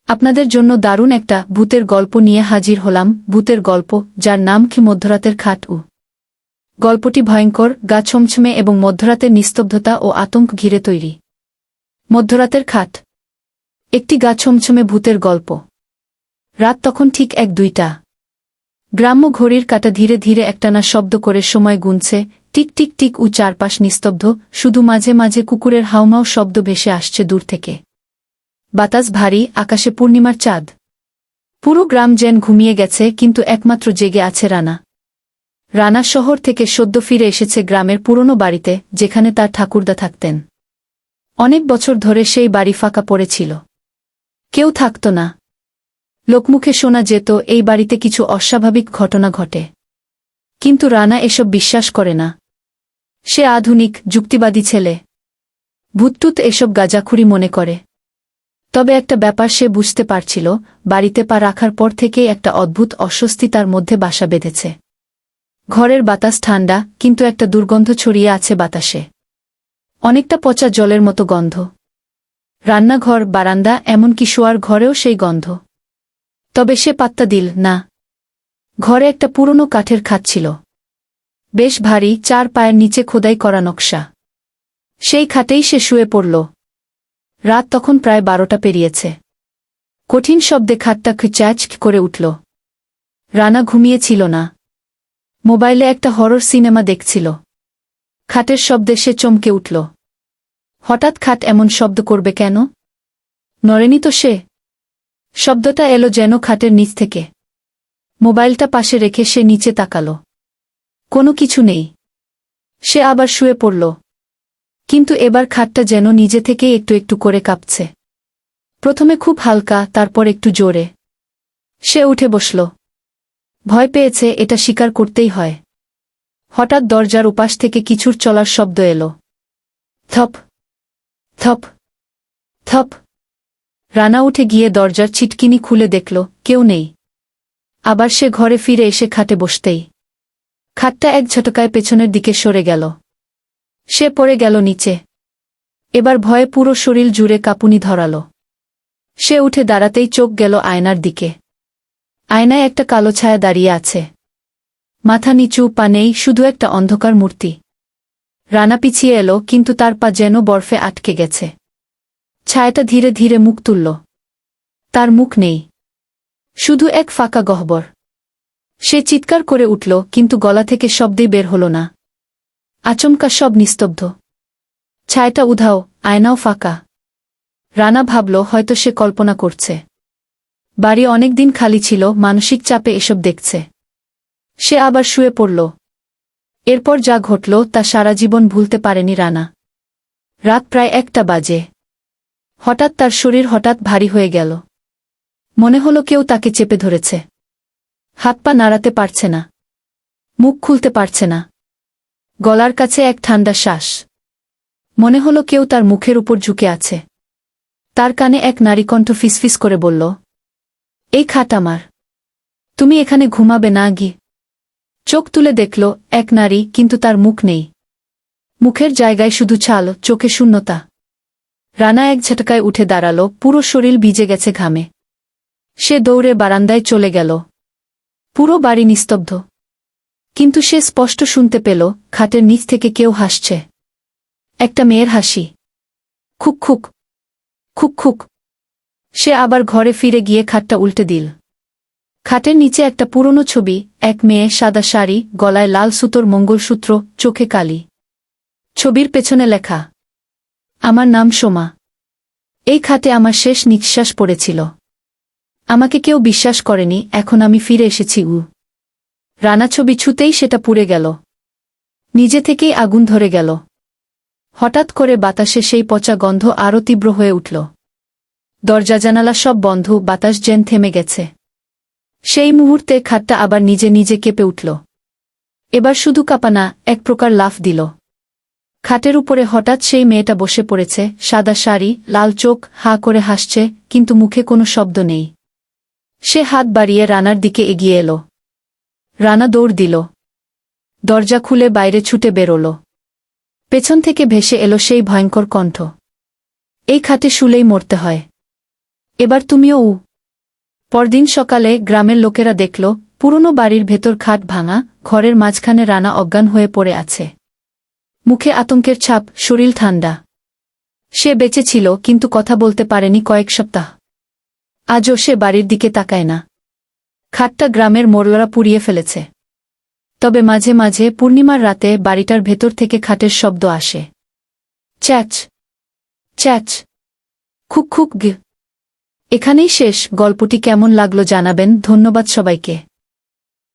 আপনাদের জন্য দারুণ একটা ভূতের গল্প নিয়ে হাজির হলাম। ভূতের গল্প, যার নাম কি মধ্যরাতের খাট। গল্পটি ভয়ঙ্কর, গা ছমছমে এবং মধ্যরাতের নিস্তব্ধতা ও আতঙ্ক ঘিরে তৈরি। মধ্যরাতের খাট। একটি গা ছমছমে ভূতের গল্প। রাত তখন ঠিক 1-2টা। গ্রাম্য ঘড়ির কাঁটা ধীরে ধীরে একটানা শব্দ করে সময় গুনছে, টিক টিক টিক। চারপাশ নিস্তব্ধ, শুধু মাঝে মাঝে কুকুরের হাউমাউ শব্দ ভেসে আসছে দূর থেকে। বাতাস ভারী, আকাশে পূর্ণিমার চাঁদ। পুরো গ্রাম যেন ঘুমিয়ে গেছে, কিন্তু একমাত্র জেগে আছে রানা। রানা শহর থেকে সদ্য ফিরে এসেছে গ্রামের পুরনো বাড়িতে, যেখানে তার ঠাকুরদা থাকতেন। অনেক বছর ধরে সেই বাড়ি ফাঁকা পড়েছিল। কেউ থাকত না। লোকমুখে শোনা যেত এই বাড়িতে কিছু অস্বাভাবিক ঘটনা ঘটে। কিন্তু রানা এসব বিশ্বাস করে না। সে আধুনিক, যুক্তিবাদী ছেলে। ভূতটুত এসব গাঁজাখুরি মনে করে। তবে একটা ব্যাপার সে বুঝতে পারছিল, বাড়িতে পা রাখার পর থেকেই একটা অদ্ভুত অস্বস্তি তার মধ্যে বাসা বেঁধেছে। ঘরের বাতাস ঠান্ডা, কিন্তু একটা দুর্গন্ধ ছড়িয়ে আছে বাতাসে। অনেকটা পচা জলের মতো গন্ধ। রান্নাঘর, বারান্দা, এমনকি শোয়ার ঘরেও সেই গন্ধ। তবে সে পাত্তা দিল না। ঘরে একটা পুরনো কাঠের খাট ছিল। বেশ ভারী, 4 পায়ের নিচে খোদাই করা নকশা। সেই খাটেই সে শুয়ে পড়ল। রাত তখন প্রায় 12টা পেরিয়েছে। কঠিন শব্দে খাটটা খ্যাঁচ করে উঠল। রানা ঘুমিয়েছিল না। মোবাইলে একটা হরর সিনেমা দেখছিল। খাটের শব্দে সে চমকে উঠল। হঠাৎ খাট এমন শব্দ করবে কেন? নড়েনি তো সে। শব্দটা এলো যেন খাটের নিচ থেকে। মোবাইলটা পাশে রেখে সে নিচে তাকাল। কোনো কিছু নেই। সে আবার শুয়ে পড়ল। কিন্তু এবার খাটটা যেন নিজে থেকেই একটু একটু করে কাঁপছে। প্রথমে খুব হালকা, তারপর একটু জোরে। সে উঠে বসল। ভয় পেয়েছে, এটা স্বীকার করতেই হয়। হঠাৎ দরজার উপাস থেকে কিছুর চলার শব্দ এলো। থপ থপ থপ। রানা উঠে গিয়ে দরজার ছিটকিনি খুলে দেখল কেউ নেই। আবার সে ঘরে ফিরে এসে খাটে বসতেই খাটটা এক ঝটকায় পেছনের দিকে সরে গেল। সে পড়ে গেল নিচে। এবার ভয়ে পুরো শরীর জুড়ে কাঁপুনি ধরাল। সে উঠে দাঁড়াতেই চোখ গেল আয়নার দিকে। আয়নায় একটা কালো ছায়া দাঁড়িয়ে আছে। মাথা নিচু, পা নেই, শুধু একটা অন্ধকার মূর্তি। রানা পিছিয়ে এলো, কিন্তু তার পা যেন বরফে আটকে গেছে। ছায়াটা ধীরে ধীরে মুখ তুলল। তার মুখ নেই। শুধু এক ফাঁকা গহ্বর। সে চিৎকার করে উঠল, কিন্তু গলা থেকে শব্দই বের হল না। আচমকা সব নিস্তব্ধ। ছায়াটা উধাও, আয়নাও ফাঁকা। রানা ভাবল হয়তো সে কল্পনা করছে। বাড়ি অনেকদিন খালি ছিল, মানসিক চাপে এসব দেখছে। সে আবার শুয়ে পড়ল। এরপর যা ঘটল তা সারা জীবন ভুলতে পারেনি রানা। রাত প্রায় 1টা বাজে। হঠাৎ তার শরীর ভারী হয়ে গেল। মনে হলো কেউ তাকে চেপে ধরেছে। হাত পা নাড়াতে পারছে না। মুখ খুলতে পারছে না। গলার কাছে এক ঠান্ডা শ্বাস। মনে হলো কেউ তার মুখের উপর ঝুঁকে আছে। তার কানে এক নারী কণ্ঠ ফিসফিস করে বলল, এই খাট আমার। তুমি এখানে ঘুমাবে না গি? চোখ তুলে দেখল এক নারী, কিন্তু তার মুখ নেই। মুখের জায়গায় শুধু ছাল, চোখে শূন্যতা। রানা এক ঝটকায় উঠে দাঁড়াল, পুরো শরীর ভিজে গেছে ঘামে। সে দৌড়ে বারান্দায় চলে গেল। পুরো বাড়ি নিস্তব্ধ। কিন্তু সে স্পষ্ট শুনতে পেল খাটের নিচ থেকে কেউ হাসছে। একটা মেয়ের হাসি। খুক খুক খুক খুক। সে আবার ঘরে ফিরে গিয়ে খাটটা উল্টে দিল। খাটের নিচে একটা পুরনো ছবি, এক মেয়ে, সাদা শাড়ি, গলায় লাল সুতোর মঙ্গলসূত্র, চোখে কালি। ছবির পেছনে লেখা, আমার নাম সোমা। এই খাটে আমার শেষ নিঃশ্বাস পড়েছিল। আমাকে কেউ বিশ্বাস করেনি, এখন আমি ফিরে এসেছি। রানা ছবি ছুতেই সেটা পুড়ে গেল। নিজে থেকেই আগুন ধরে গেল। হঠাৎ করে বাতাসে সেই পচা গন্ধ আরও তীব্র হয়ে উঠল। দরজা জানালা সব বন্ধ, বাতাস যেন থেমে গেছে। সেই মুহূর্তে খাটটা আবার নিজে নিজে কেঁপে উঠল। এবার শুধু কাঁপানা, এক প্রকার লাফ দিল। খাটের উপরে হঠাৎ সেই মেয়েটা বসে পড়েছে, সাদা শাড়ি, লাল চোখ, হাঁ করে হাসছে, কিন্তু মুখে কোনো শব্দ নেই। সে হাত বাড়িয়ে রানার দিকে এগিয়ে এলো। রানা দৌড় দিল। দরজা খুলে বাইরে ছুটে বেরোল। পেছন থেকে ভেসে এলো সেই ভয়ঙ্কর কণ্ঠ, এই খাটে শুলেই মরতে হয়। এবার তুমিও পরদিন সকালে গ্রামের লোকেরা দেখল পুরনো বাড়ির ভেতর খাট ভাঙা, ঘরের মাঝখানে রানা অজ্ঞান হয়ে পড়ে আছে। মুখে আতঙ্কের ছাপ, শরীর ঠান্ডা। সে বেঁচে ছিল কিন্তু কথা বলতে পারেনি কয়েক সপ্তাহ। আজও সে বাড়ির দিকে তাকায় না। খাটটা গ্রামের মোড়লরা পুড়িয়ে ফেলেছে। তবে মাঝে মাঝে পূর্ণিমার রাতে বাড়িটার ভেতর থেকে খাটের শব্দ আসে। চ্যাচ চ্যাচ, খুক খুক গ। এখানেই শেষ। গল্পটি কেমন লাগলো জানাবেন। ধন্যবাদ সবাইকে।